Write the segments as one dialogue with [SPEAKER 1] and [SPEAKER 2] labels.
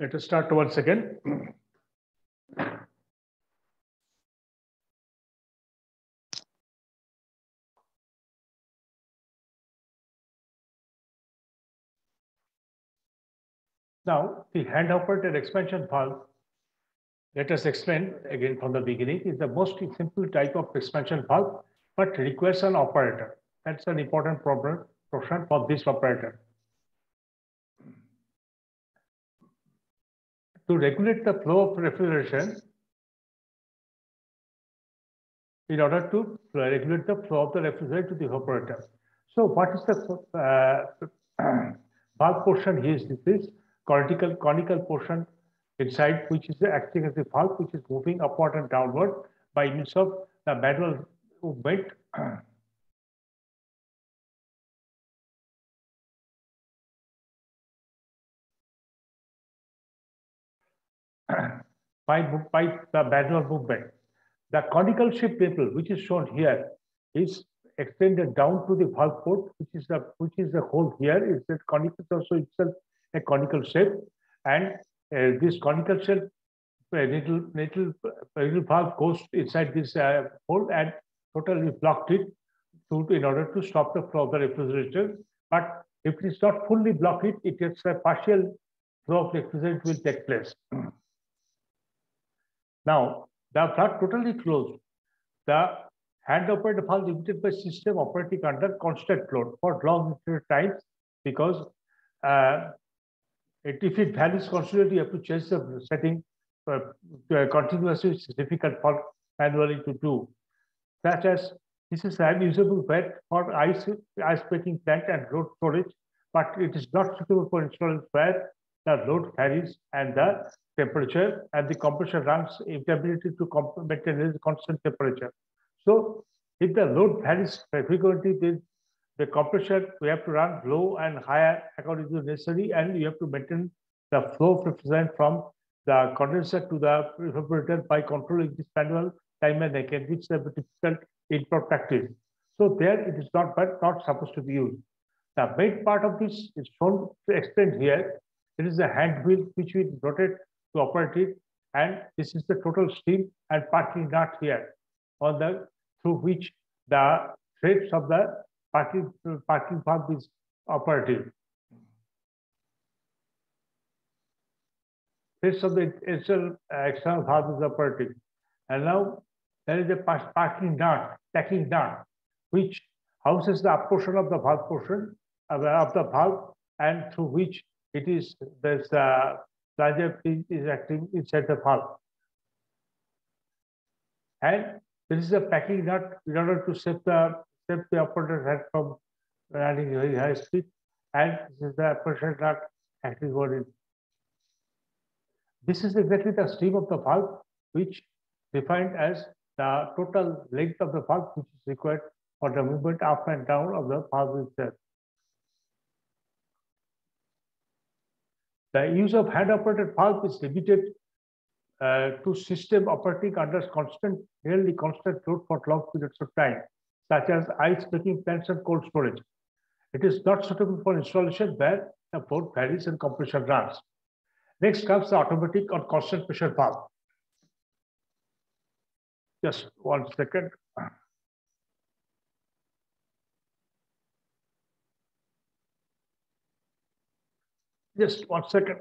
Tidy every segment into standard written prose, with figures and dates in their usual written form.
[SPEAKER 1] Let us start once again. Now, the hand-operated expansion valve, let us explain again from the beginning, is the most simple type of expansion valve, but requires an operator. That's an important problem for this operator. To regulate the flow of refrigeration, in order to regulate the flow of the refrigerant to the evaporator. So what is the valve portion here? This conical portion inside, which is acting as a valve, which is moving upward and downward by means of the manual movement. by the manual movement. The conical shaped nipple, which is shown here, is extended down to the valve port, which is the hole here. Is that conical also itself a conical shape, and this conical shape little valve goes inside this hole and totally blocked it in order to stop the flow of the refrigeration. But if it is not fully blocked, it is a partial flow of refrigerant will take place. Now, the valve totally closed. The hand-operated valve limited by system operating under constant load for long times because if it varies constantly, you have to change the setting continuously. It's difficult for manually to do. Such as this is an usable bed for ice breaking plant and load storage, but it is not suitable for installation where the load varies and the temperature and the compressor runs inability to maintain a constant temperature. So if the load varies frequently, then the compressor we have to run low and higher according to necessary, and you have to maintain the flow of refrigerant from the condenser to the evaporator by controlling this manual time and again, which is a bit difficult in practice. So there it is not supposed to be used. The main part of this is shown to explain here. It is a hand wheel which we rotate to operate it, and this is the total steam and parking nut here on the through which the threads of the parking valve is operated. Threads of the external valve is operating, and now there is a tacking nut, which houses the up portion of the valve portion of the valve, and through which it is this larger pin is acting inside the valve. And this is a packing nut in order to save the operator's head from running very high speed, and this is the pressure nut acting on it. This is exactly the stream of the valve, which defined as the total length of the valve which is required for the movement up and down of the valve itself. The use of hand-operated valve is limited to system operating under nearly constant load for long periods of time, such as ice breaking plants and cold storage. It is not suitable for installation where the load varies and compression runs. Next comes the automatic or constant pressure valve. Just 1 second. Just 1 second.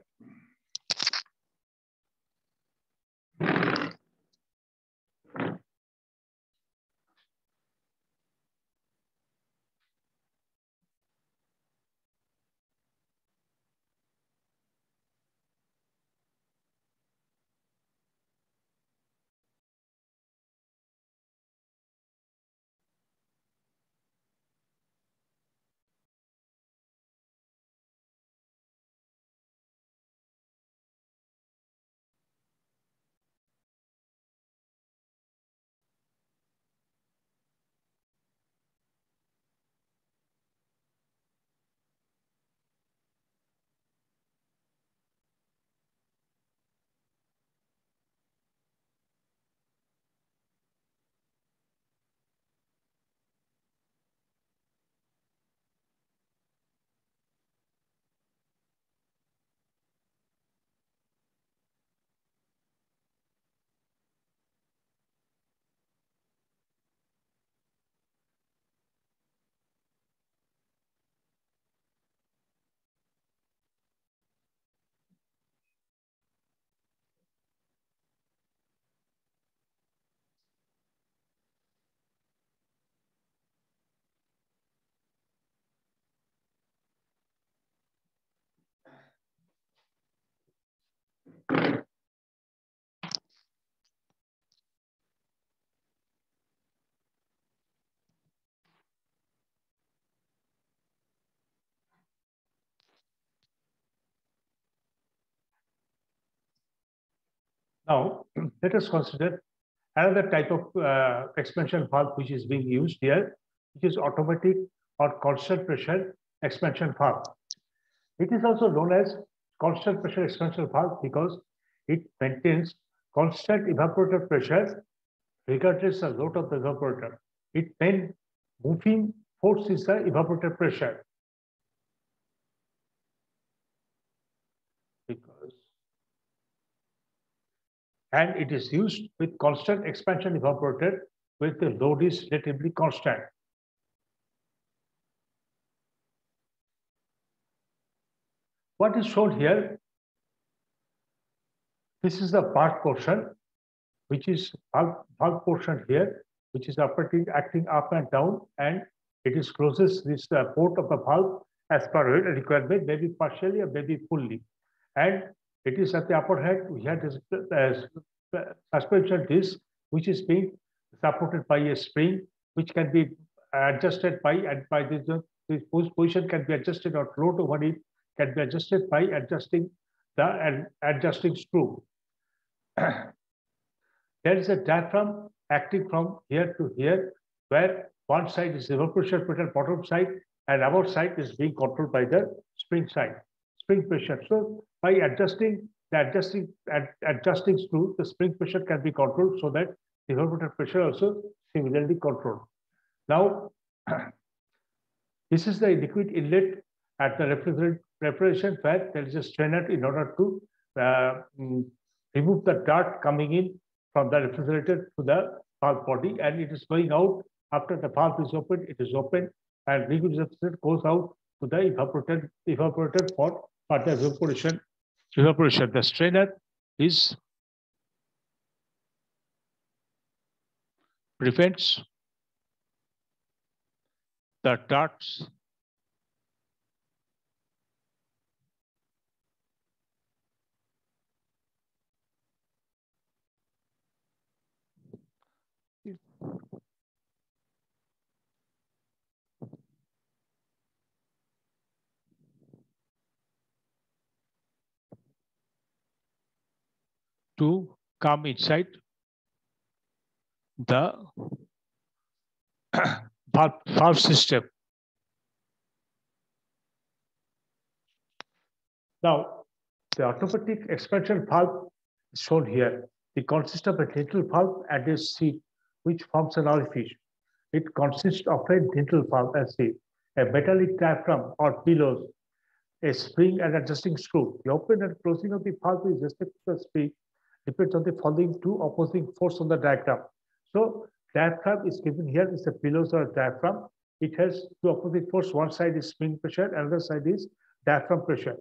[SPEAKER 1] Now, let us consider another type of expansion valve which is being used here, which is automatic or constant pressure expansion valve. It is also known as constant pressure expansion valve because it maintains constant evaporator pressure regardless of load of the evaporator. Its main moving force is the evaporator pressure. And it is used with constant expansion evaporator where the load is relatively constant. What is shown here? This is the part portion, which is valve portion here, which is acting up and down, and it is closes this port of the valve as per requirement, maybe partially or maybe fully. And it is at the upper head, we had this suspension disc, which is being supported by a spring, which can be adjusted by, and by this position can be adjusted, or load over it can be adjusted by adjusting the adjusting screw. There is a diaphragm acting from here to here, where one side is evaporation pressure, bottom side, and our side is being controlled by the spring side, spring pressure. So by adjusting screw, the spring pressure can be controlled so that the evaporator pressure also similarly controlled. Now, this is the liquid inlet at the refrigeration where there is a strainer in order to remove the dirt coming in from the refrigerator to the valve body, and it is going out after the valve is open. It is open, and liquid refrigerant goes out to the evaporator for further evaporation. The strainer is prevents the darts to come inside the valve system. Now, the automatic expansion valve is shown here. It consists of a dental valve and a seat, which forms an orifice. It consists of a dental valve and seat, a metallic diaphragm or pillows, a spring and adjusting screw. The open and closing of the valve with respect to the spring depends on the following two opposing forces on the diagram. So diaphragm is given here is the pillows or diaphragm. It has two opposite forces. One side is spring pressure, another side is diaphragm pressure.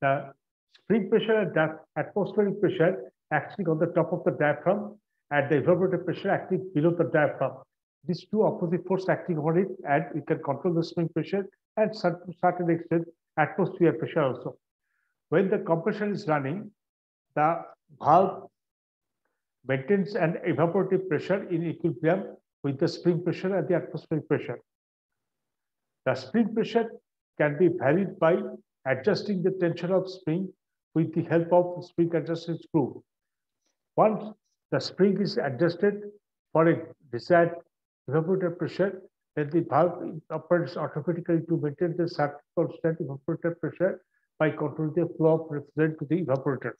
[SPEAKER 1] The spring pressure and atmospheric pressure acting on the top of the diaphragm, and the evaporator pressure acting below the diaphragm. These two opposite forces acting on it, and we can control the spring pressure and to a certain extent atmosphere pressure also. When the compression is running, the valve maintains an evaporative pressure in equilibrium with the spring pressure and the atmospheric pressure. The spring pressure can be varied by adjusting the tension of spring with the help of spring adjusting screw. Once the spring is adjusted for a desired evaporator pressure, then the valve operates automatically to maintain the certain constant evaporator pressure by controlling the flow of refrigerant to the evaporator.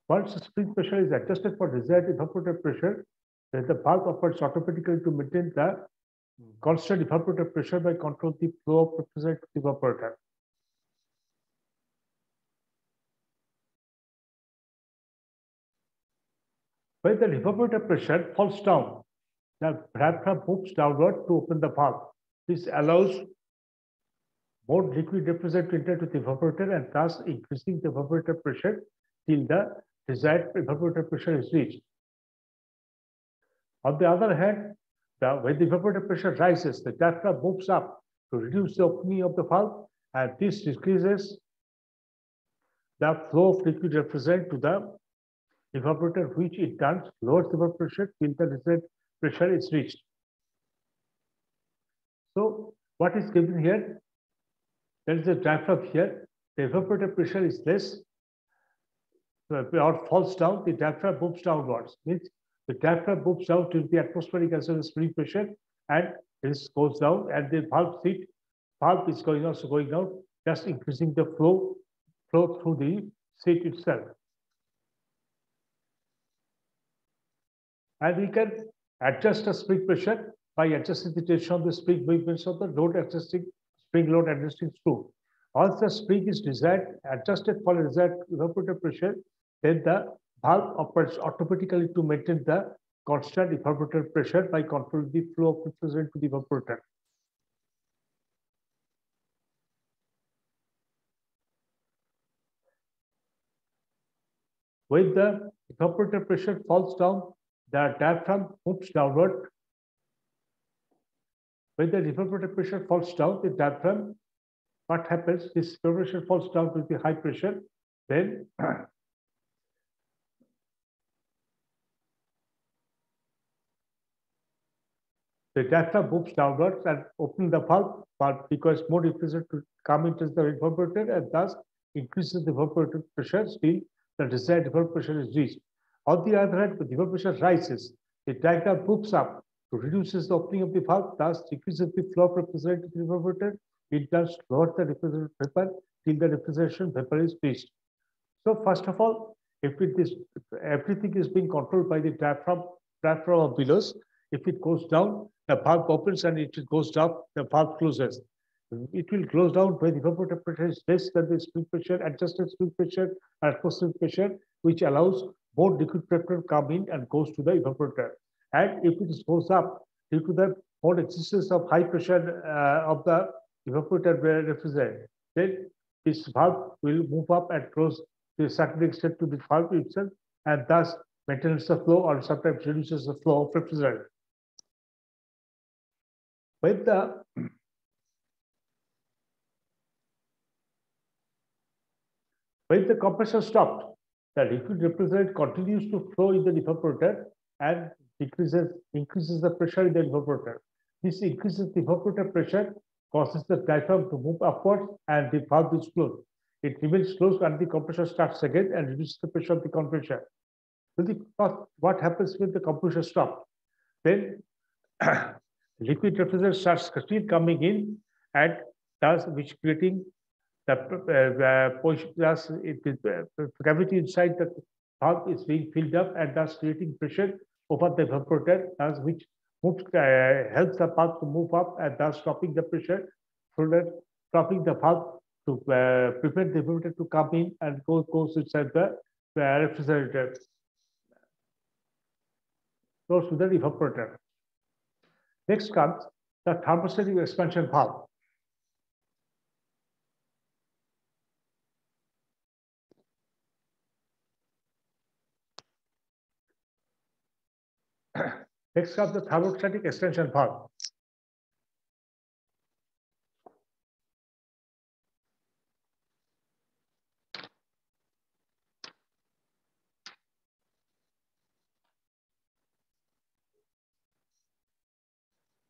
[SPEAKER 1] Once the spring pressure is adjusted for desired evaporator pressure, then the valve operates automatically to maintain the constant evaporator pressure by controlling the flow of refrigerant to the evaporator. When the evaporator pressure falls down, the diaphragm moves downward to open the valve. This allows more liquid refrigerant to enter to the evaporator and thus increasing the evaporator pressure till the desired evaporator pressure is reached. On the other hand, when the evaporator pressure rises, the diaphragm moves up to reduce the opening of the valve, and this decreases the flow of liquid refrigerant to the evaporator, which in turn lowers the vapor pressure till the desired pressure is reached. So what is given here? There is a diaphragm here. The evaporator pressure is less or falls down. The diaphragm moves downwards. Means the diaphragm moves down to the atmospheric as well as free pressure, and this goes down, and the valve is also going down, just increasing the flow through the seat itself. And we can adjust the spring pressure by adjusting the tension of the spring movements of the spring load adjusting screw. Once the spring is adjusted for the desired evaporator pressure, then the valve operates automatically to maintain the constant evaporator pressure by controlling the flow of refrigerant to the evaporator. When the evaporator pressure falls down, the diaphragm moves downward. When the evaporator pressure falls down, the diaphragm, what happens? This pressure falls down to the high pressure, then the diaphragm moves downwards and opening the valve, because more refrigerant to come into the evaporator, and thus increases the evaporator pressure. Still, the desired evaporator pressure is reached. On the other hand, when the evaporator pressure rises, the diaphragm moves up to reduces the opening of the valve, thus decreases the flow of refrigerant to the evaporator. It does lower the refrigerant vapor till the refrigeration vapor is reached. So first of all, if everything is being controlled by the diaphragm of bellows, if it goes down, the valve opens, and if it goes down, the valve closes. It will close down when the evaporator pressure is less than the spring pressure, adjusted spring pressure, and atmospheric pressure, which allows more liquid pressure to come in and goes to the evaporator. And if it goes up due to the more existence of high pressure of the evaporator refrigerant, then this valve will move up and close to a certain extent to the valve itself, and thus maintains the flow or sometimes reduces the flow of refrigerant. When the compressor stopped, the liquid refrigerant continues to flow in the evaporator and increases the pressure in the evaporator. This increases the evaporator pressure, causes the diaphragm to move upwards, and the valve is closed. It remains closed and the compressor starts again and reduces the pressure of the compressor. So what happens when the compressor stops? Then liquid refrigerant starts still coming in, and thus which creating the cavity inside the valve is being filled up, and thus creating pressure over the evaporator, thus which helps the valve to move up, and thus stopping the pressure, stopping the valve to prevent the evaporator to come in and goes inside the refrigerator, goes to the evaporator. Next comes the thermostatic expansion valve. Next comes the thermostatic extension valve.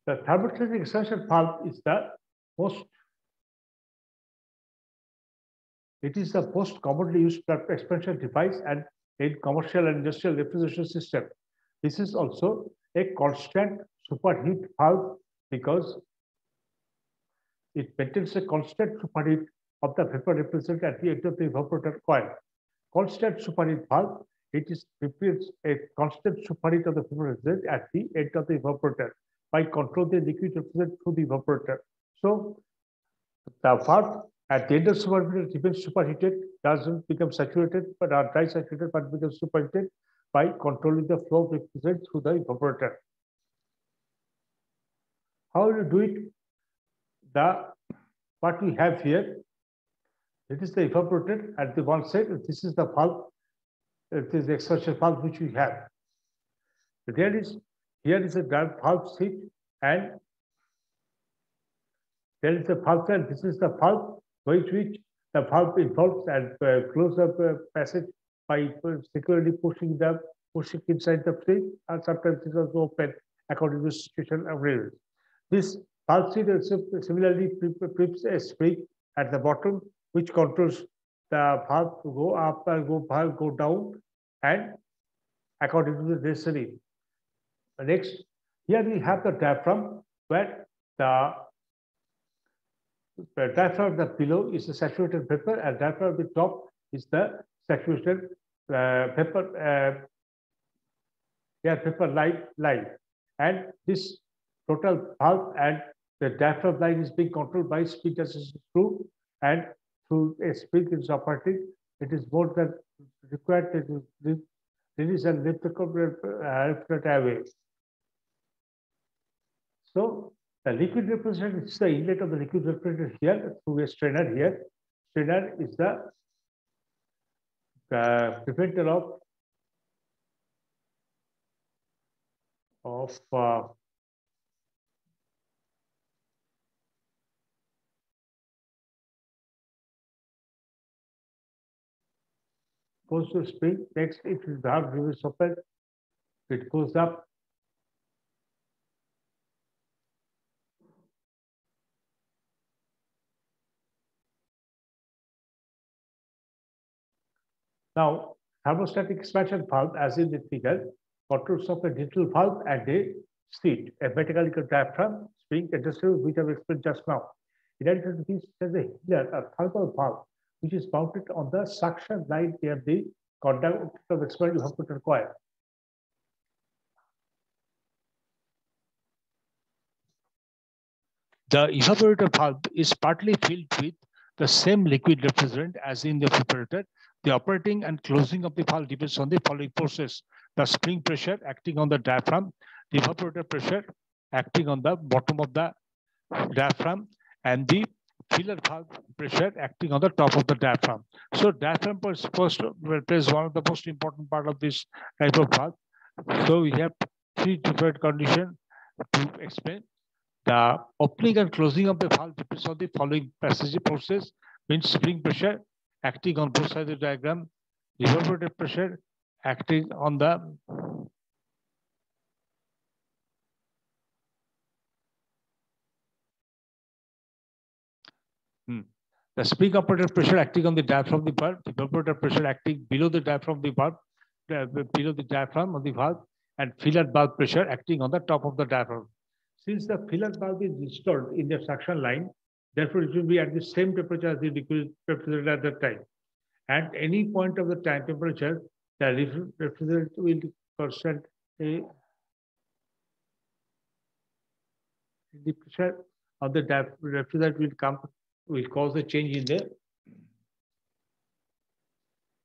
[SPEAKER 1] The thermostatic extension valve is the most commonly used expansion device and in commercial and industrial refrigeration system. This is also a constant superheat valve because it maintains a constant superheat of the vapor refrigerant at the end of the evaporator coil. Constant superheat valve, it repeats a constant superheat of the vapor refrigerant at the end of the evaporator by controlling the liquid refrigerant through the evaporator. So the valve at the end of superheated remains superheated, doesn't become saturated but are dry saturated, but becomes superheated by controlling the flow of refrigerant through the evaporator. How do you do it? What we have here, it is the evaporator at the one side. This is the valve. It is the expansion valve which we have. Here is a valve seat, and there is a valve, and this is the valve which the valve involves and close up passage by securely pushing inside the spring, and sometimes it is also open according to the situation available. This valve seat similarly preps a spring at the bottom, which controls the valve to go up and go down, and according to the necessary. Next, here we have the diaphragm, where the diaphragm the below is the saturated vapor, and diaphragm at the top is the saturated vapor. Vapor line, and this total valve and the diaphragm line is being controlled by speed adjustment screw, and through a spring is operating. It is more than required to release and lift the refrigerator away. So the liquid refrigerator is the inlet of the liquid refrigerator here through a strainer here. Strainer is the preventer of goes to spring. Next, if the valve remains open, it goes up. Now, thermostatic expansion valve, as in the figure, controls of a digital valve and a seat, a mechanical diaphragm, spring adjustable, which I have explained just now. In addition to this, there is a thermal valve, which is mounted on the suction line near the conductor of expanded evaporator coil. The evaporator valve is partly filled with the same liquid refrigerant as in the evaporator. The operating and closing of the valve depends on the following forces: the spring pressure acting on the diaphragm, the evaporator pressure acting on the bottom of the diaphragm, and the filler valve pressure acting on the top of the diaphragm. So diaphragm plays one of the most important part of this type of valve. So we have three different conditions to explain. The opening and closing of the valve depends on the following passage forces: means spring pressure acting on both sides of the diagram, evaporator pressure acting on the the spring operator pressure acting on the diaphragm of the valve, the evaporator pressure acting below the diaphragm of the valve, below the diaphragm of the valve, and filler valve pressure acting on the top of the diaphragm. Since the filler valve is installed in the suction line, therefore it will be at the same temperature as the liquid refrigerator at that time. At any point of the time temperature, the refrigerator will constant the pressure of the refrigerator will cause a change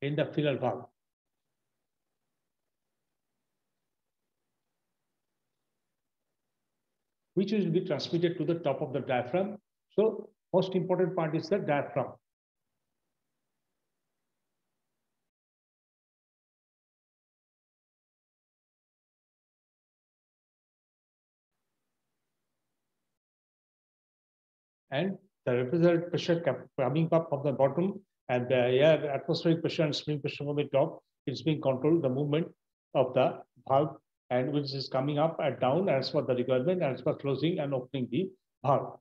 [SPEAKER 1] in the filler valve. Which will be transmitted to the top of the diaphragm. So most important part is the diaphragm. And the refrigerator pressure coming up from the bottom, and the air atmospheric pressure and spring pressure from the top is being controlled the movement of the valve, and which is coming up and down as per the requirement, as per closing and opening the valve.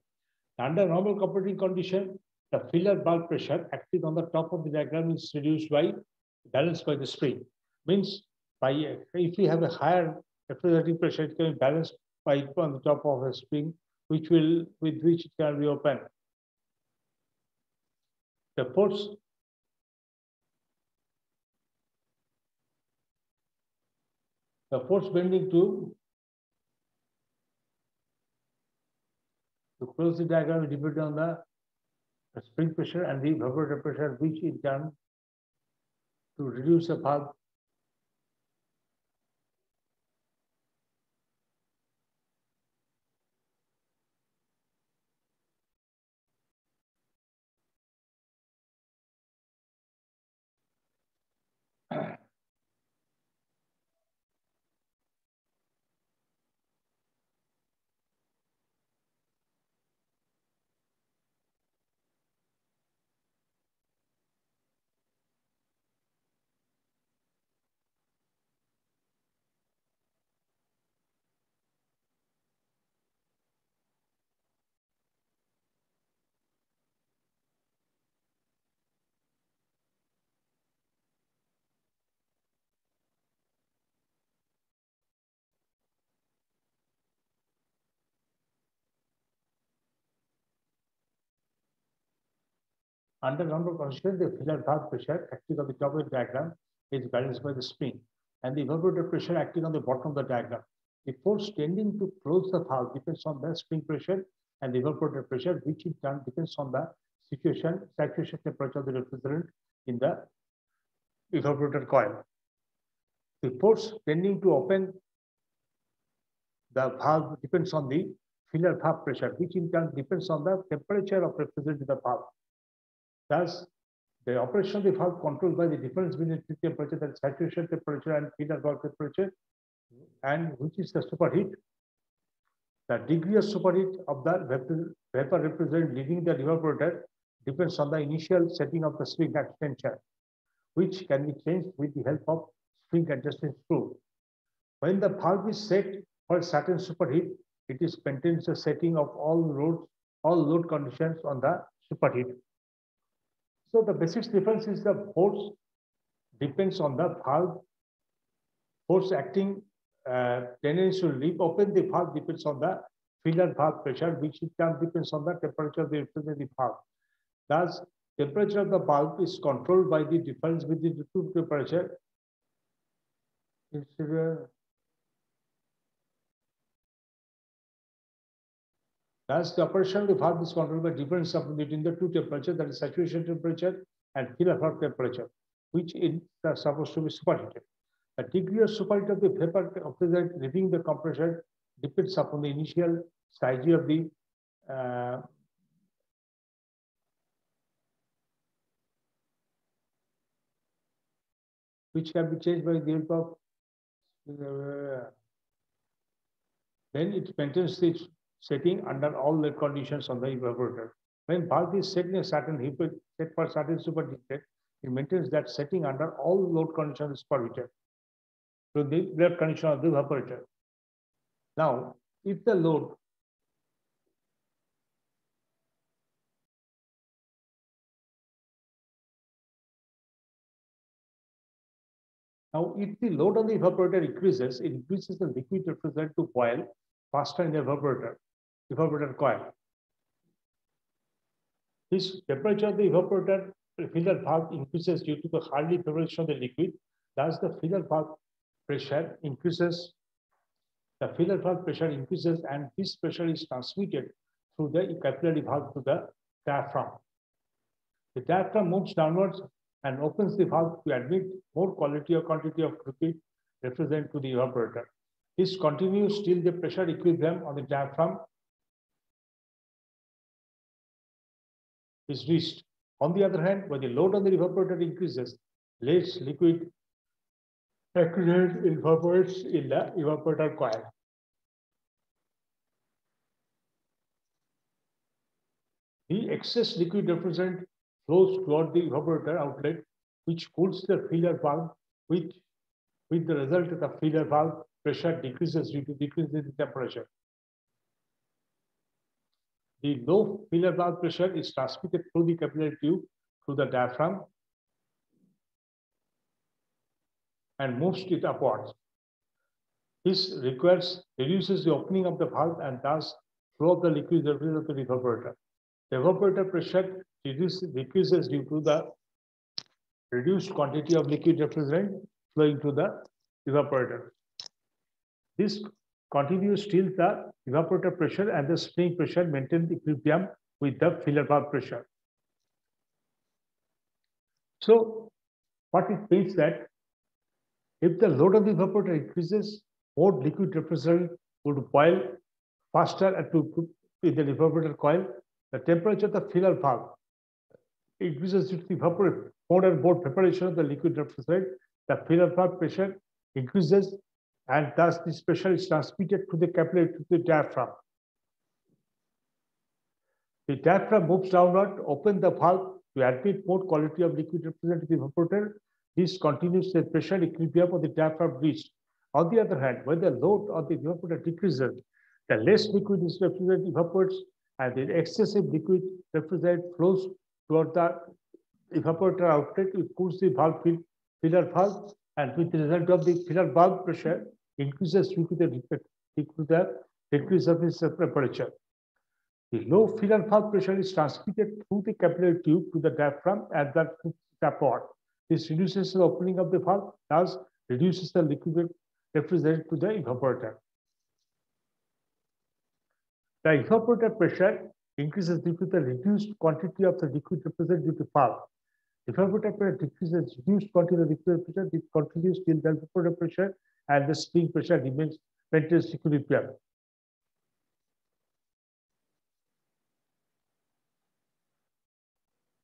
[SPEAKER 1] Under normal operating condition, the filler valve pressure acting on the top of the diagram is reduced by balanced by the spring. Means by if you have a higher refrigerating pressure, it can be balanced by on the top of a spring, with which it can be opened. The force bending to close the diagram is dependent on the spring pressure and the evaporator pressure, which in turn to reduce the valve. Under normal conditions, the filler valve pressure acting on the top of the diagram is balanced by the spring, and the evaporator pressure acting on the bottom of the diagram. The force tending to close the valve depends on the spring pressure and the evaporator pressure, which in turn depends on the saturation temperature of the refrigerant in the evaporator coil. The force tending to open the valve depends on the filler valve pressure, which in turn depends on the temperature of refrigerant in the valve. Thus, the operation of the valve controlled by the difference between the temperature, that saturation temperature and filler valve temperature, and which is the superheat. The degree of superheat of the vapor refrigerant leaving the evaporator depends on the initial setting of the spring extension, which can be changed with the help of spring adjustment screw. When the valve is set for certain superheat, it is maintains the setting of all load conditions on the superheat. So the basic difference is the force depends on the valve. Force acting tendency to leave open the valve depends on the filler valve pressure, which in turn depends on the temperature of the refrigerated valve. Thus, temperature of the valve is controlled by the difference between the two temperature. Thus, the operation of the valve is controlled by difference between the two temperatures, that is saturation temperature and filler valve temperature, which is supposed to be superheated. The degree of superheat of the vapor refrigerant leaving the compressor depends upon the initial size of the which can be changed by the help of then it maintains its setting under all the conditions on the evaporator. When valve is set in a certain set for certain superheated, it maintains that setting under all load conditions superheated. So the load condition of the evaporator. Now, if the load on the evaporator increases, it increases the liquid refrigerant to boil faster in the evaporator coil. This temperature of the evaporator filler valve increases due to the high evaporation of the liquid. Thus, the filler valve pressure increases. The filler valve pressure increases, and this pressure is transmitted through the capillary valve to the diaphragm. The diaphragm moves downwards and opens the valve to admit more quality or quantity of liquid refrigerant to the evaporator. This continues till the pressure equilibrium on the diaphragm is reached. On the other hand, when the load on the evaporator increases, less liquid evaporates in the evaporator coil. The excess liquid refrigerant flows toward the evaporator outlet, which cools the filler valve, with the result that the filler valve pressure decreases due to decrease in temperature. The low filler valve pressure is transmitted through the capillary tube through the diaphragm and moves it upwards. This reduces the opening of the valve and thus flow of the liquid refrigerant to the evaporator. The evaporator pressure decreases due to the reduced quantity of liquid refrigerant flowing to the evaporator. This continues till the evaporator pressure and the spring pressure maintain equilibrium with the filler valve pressure. So, what it means that if the load of the evaporator increases, more liquid refrigerant would boil faster in the evaporator coil. The temperature of the filler valve increases due to the more and more preparation of the liquid refrigerant. The filler valve pressure increases, and thus this pressure is transmitted to the capillary to the diaphragm. The diaphragm moves downward, open the valve to admit more quality of liquid refrigerant to the evaporator. This continues the pressure equilibrium of the diaphragm reached. On the other hand, when the load of the evaporator decreases, the less liquid refrigerant evaporates, and the excessive liquid refrigerant flows toward the evaporator outlet. It cools the filler valve, and with the result of the filler valve pressure increases due to the decrease of its temperature. The low feeder valve pressure is transmitted through the capillary tube to the diaphragm and that tap out. This reduces the opening of the valve, thus reduces the liquid refrigerant to the evaporator. The evaporator pressure increases due to the reduced quantity of the liquid refrigerant due to valve. Evaporator pressure decreases reduced quantity of liquid pressure, which continues till the evaporator pressure and the spring pressure remains maintains equilibrium.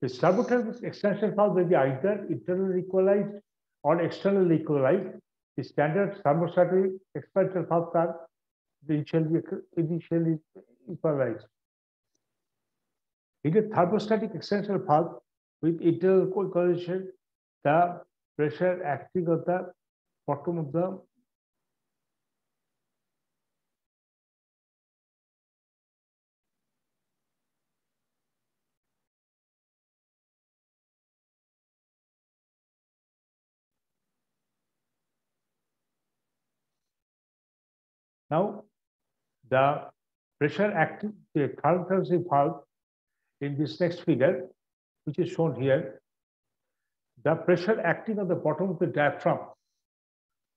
[SPEAKER 1] The turbothermic extension valve may be either internally equalized or externally equalized. The standard thermostatic expansion valves are initially equalized. In a thermostatic extension valve with internal equalization, the pressure acting on the bottom of the now the pressure acting the thermostatic valve in this next figure, which is shown here, the pressure acting on the bottom of the diaphragm,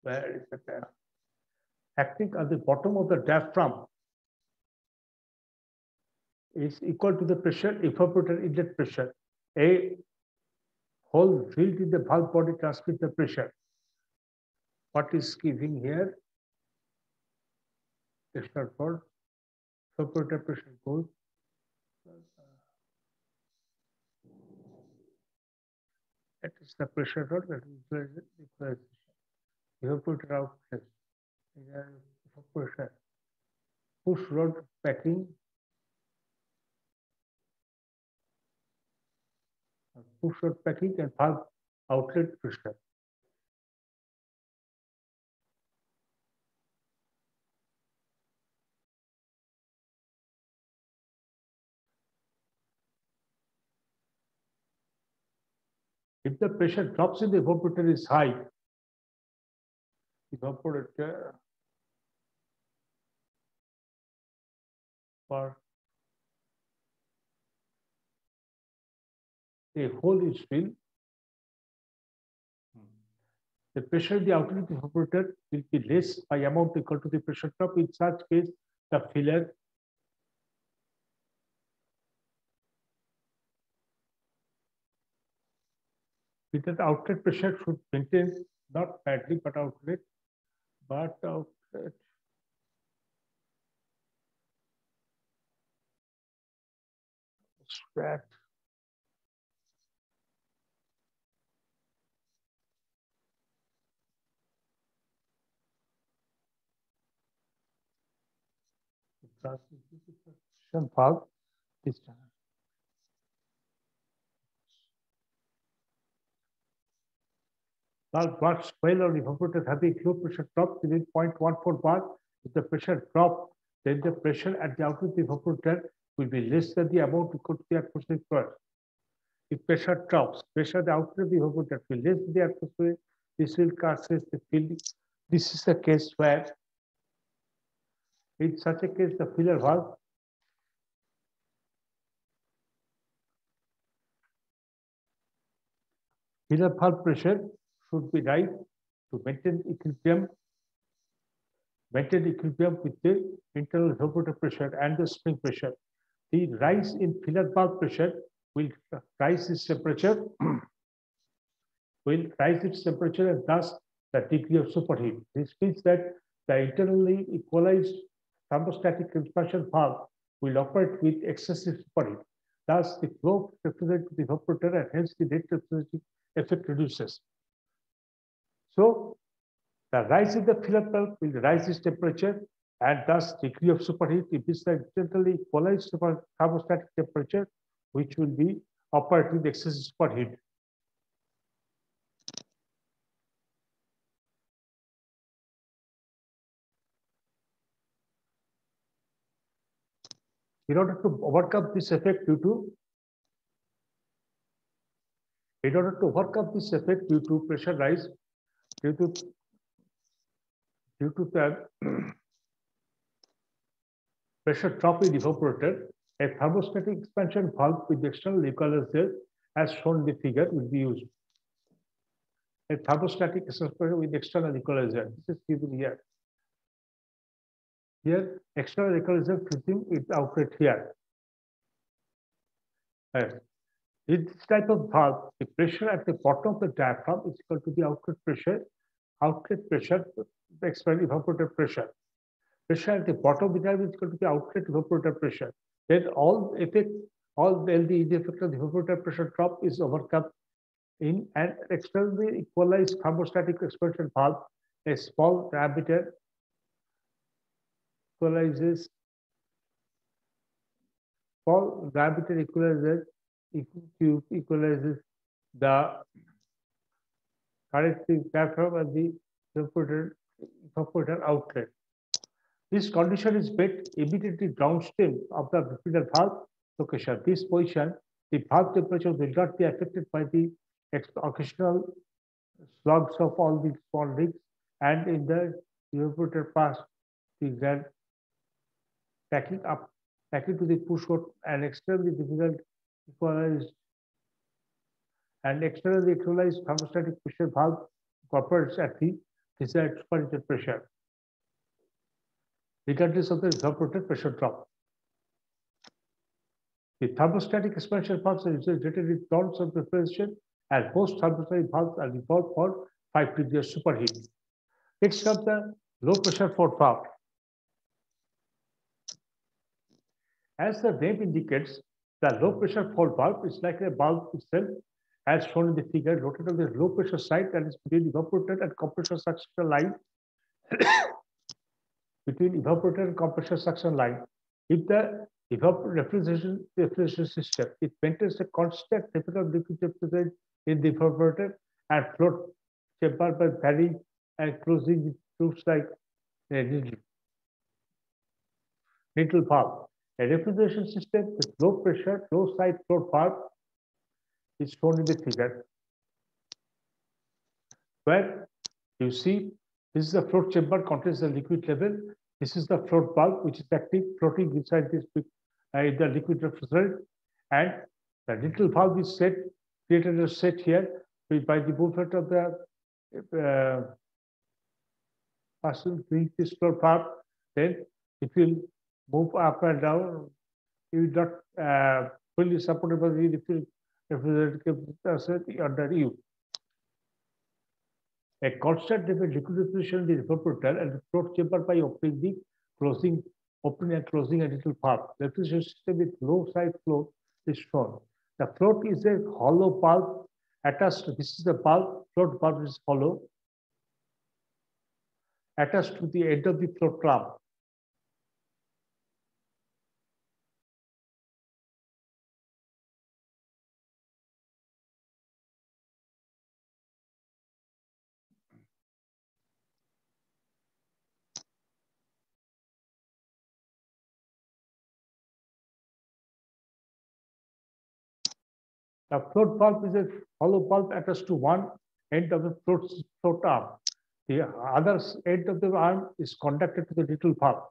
[SPEAKER 1] where is the diaphragm? Acting at the bottom of the diaphragm is equal to the pressure evaporator inlet pressure. A hole filled in the valve body transmits the pressure. What is giving here? Pressure for evaporator pressure goes. That is the pressure rod that is equalization. Evaporator outlet. Evaporation. Push rod packing. Push rod packing and valve outlet pressure. If the pressure drops in the evaporator is high, evaporator or a hole is filled, the pressure in the outlet of the evaporator will be less by amount equal to the pressure drop. In such case, the filler with the outlet pressure should maintain not badly, but outlet spread. Transmission valve this time. Valve works well on evaporator having low pressure drop within 0.14 bar. If the pressure drop, then the pressure at the outlet of the evaporator will be less than the amount equal to the atmospheric pressure. If pressure drops, pressure at the outlet of the evaporator will be less than the atmosphere. This will cause the filling. This is the case where, in such a case, the filler valve pressure should be right to maintain equilibrium with the internal evaporator pressure and the spring pressure. The rise in filler valve pressure will rise its temperature, and thus the degree of superheat. This means that the internally equalized thermostatic expansion valve will operate with excessive superheat. Thus, the flow of refrigerant to the evaporator and hence the net refrigerating effect reduces. So, the rise in the filler valve will rise its temperature and thus degree of superheat. It is the internally equalized thermostatic temperature which will be operating with excessive superheat. In order to overcome this effect due to pressure rise, due to the pressure drop in evaporator, A thermostatic expansion valve with external equalizer, as shown in the figure, will be used. A thermostatic expansion with external equalizer. This is given here. Here, external equalizer fitting its outlet here. In this type of valve, the pressure at the bottom of the diaphragm is equal to the outlet pressure, the expanded evaporator pressure. Pressure at the bottom of the diaphragm is equal to the outlet evaporator pressure. Then all the effect of the evaporator pressure drop is overcome in an externally equalized thermostatic expansion valve. A small diameter equalizes equalizes the corrective diaphragm and the evaporator outlet. This condition is met immediately downstream of the repeater valve location. This position, the valve temperature will not be affected by the occasional slugs of all these small rings, and in the evaporator pass, the grand packing to the push rod and externally equalized thermostatic pressure valve operates at the desired superheated pressure, regardless of the evaporator pressure drop. The thermostatic expansion valves are usually rated in tons of refrigeration, and most thermostatic valves are involved for 5 degrees superheat. Next comes the low pressure float valve. As the name indicates, the low pressure float valve is like a valve itself, as shown in the figure, located on the low pressure side, that is between evaporator and compressor suction line. Between evaporator and compressor suction line, if the refrigeration system, it maintains a constant temperature of liquid temperature in the evaporator and float chamber by varying and closing tubes like a needle valve. A refrigeration system with low pressure, low side float valve is shown in the figure, where you see this is the float chamber contains the liquid level. This is the float valve, which is floating inside this in the liquid refrigerant, and the little valve is created a set here by the movement of the person doing this float valve. Then it will move up and down. It will not fully supported by the refrigerant under you. A constant level liquid refrigeration is evaporator and the float chamber by opening and closing a little valve. The refrigeration system with low side float is shown. The float is a hollow valve attached. This is the valve. Float valve is hollow, attached to the end of the float clamp. The float valve is a hollow valve attached to one end of the float arm. The other end of the arm is conducted to the needle valve.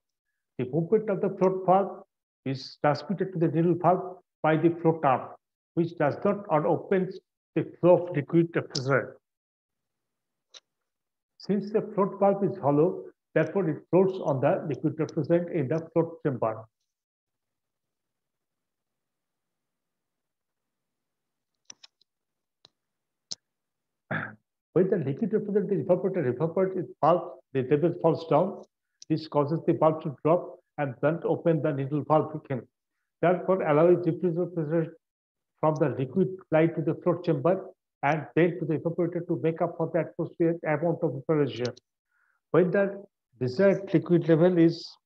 [SPEAKER 1] The movement of the float valve is transmitted to the needle valve by the float arm, which does not or opens the flow of liquid refrigerant. Since the float valve is hollow, therefore it floats on the liquid refrigerant in the float chamber. When the liquid refrigerant is evaporates its valve, the level falls down. This causes the valve to drop and then open the needle valve again. Therefore, allowing refrigerant from the liquid line to the float chamber and then to the evaporator to make up for the atmospheric amount of evaporation. When the desired liquid level is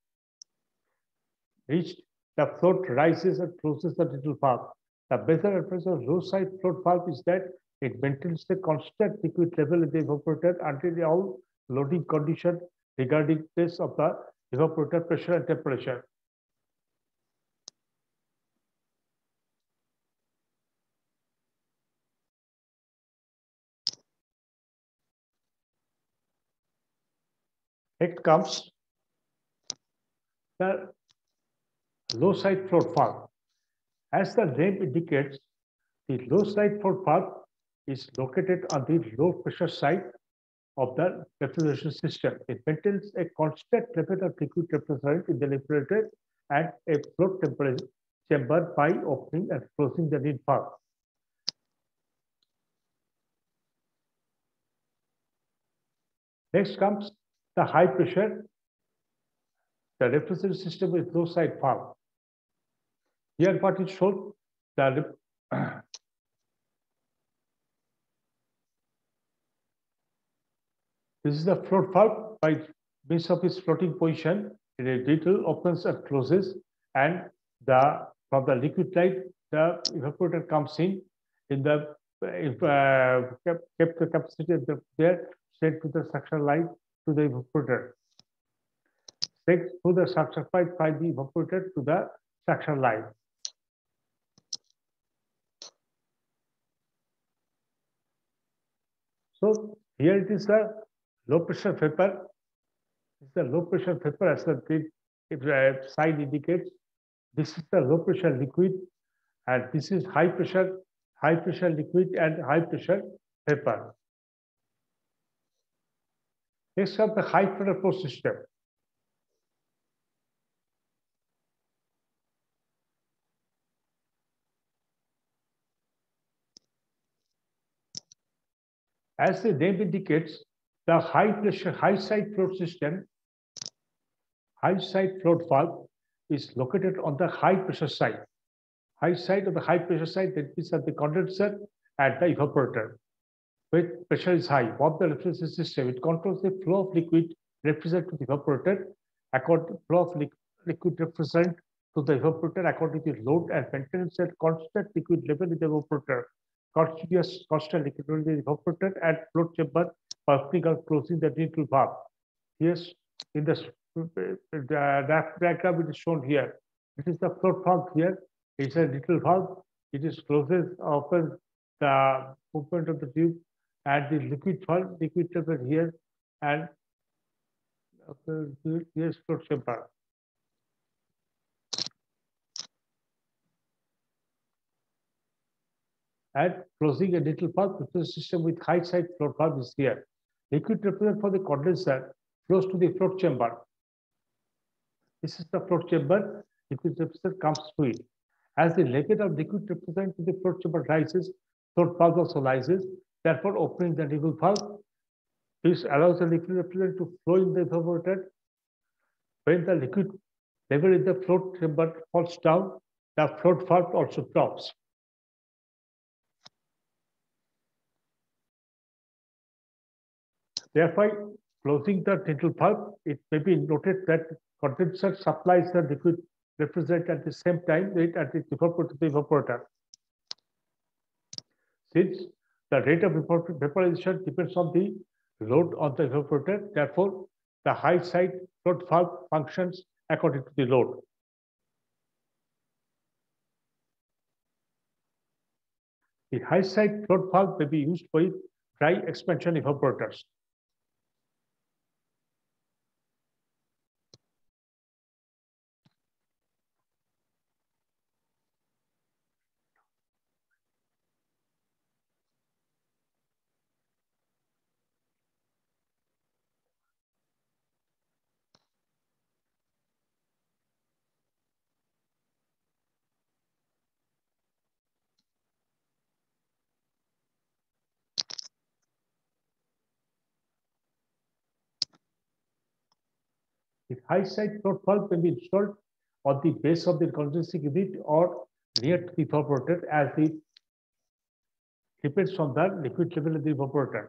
[SPEAKER 1] reached, the float rises and closes the needle valve. The better advantage of low side float valve is that it maintains the constant liquid level in the evaporator until all loading condition regarding this of the evaporator pressure and temperature. Next comes the low side float valve. As the name indicates, the low side float valve is located on the low pressure side of the refrigeration system. It maintains a constant level of liquid refrigerant in the refrigerator and a float temperature chamber by opening and closing the lid valve. Next comes the high pressure, the refrigeration system with low side valve. Here what is shown, the this is the float valve by means of its floating position. The detail opens and closes, and from the liquid light, the evaporator comes in the kept the capacity there, sent to the suction line to the evaporator. Sent through the suction pipe by the evaporator to the suction line. So here it is the low pressure vapor. This is the low pressure vapor as the sign indicates. This is the low pressure liquid, and this is high pressure liquid and high pressure vapor. Next comes the high pressure flow system. As the name indicates, the high pressure, high side float system, high side float valve is located on the high pressure side. High side of the high pressure side, that is at the condenser and the evaporator. When pressure is high, of the refrigeration system, it controls the flow of liquid refrigerant to the evaporator, according flow of liquid refrigerant to the evaporator according to the load, and maintains a constant liquid level in the evaporator. Continuous constant liquid level in the evaporator and float chamber by opening or closing the needle valve. Yes, in the diagram it is shown here. It is the float valve here. It's a little valve. It is closes, opens the movement of the tube, and the liquid valve, liquid chamber here, and here's float chamber. And closing a little valve, the system with high side float valve is here. Liquid refrigerant for the condenser flows to the float chamber. This is the float chamber. Liquid refrigerant comes through it. As the level of liquid refrigerant to the float chamber rises, float valve also rises. Therefore, opening the needle valve, this allows the liquid refrigerant to flow in the evaporator. When the liquid level in the float chamber falls down, the float valve also drops. Therefore, closing the needle valve, it may be noted that condenser supplies the liquid refrigerant at the same time at the evaporator. Since the rate of vaporization depends on the load on the evaporator, therefore, the high side float valve functions according to the load. The high side float valve may be used for dry expansion evaporators. The high side float valve can be installed on the base of the condensing unit or near to the evaporator, as it depends on the liquid level of the evaporator.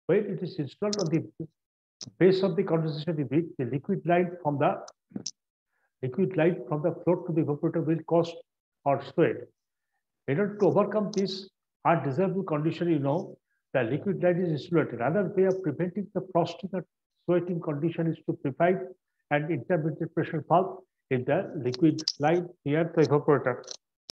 [SPEAKER 1] When it is installed on the base of the condensation unit, the liquid line from the float to the evaporator will cost or sweat. In order to overcome this undesirable condition, the liquid line is insulated. Another way of preventing the frosting or sweating condition is to provide an intermediate pressure valve in the liquid line near the evaporator.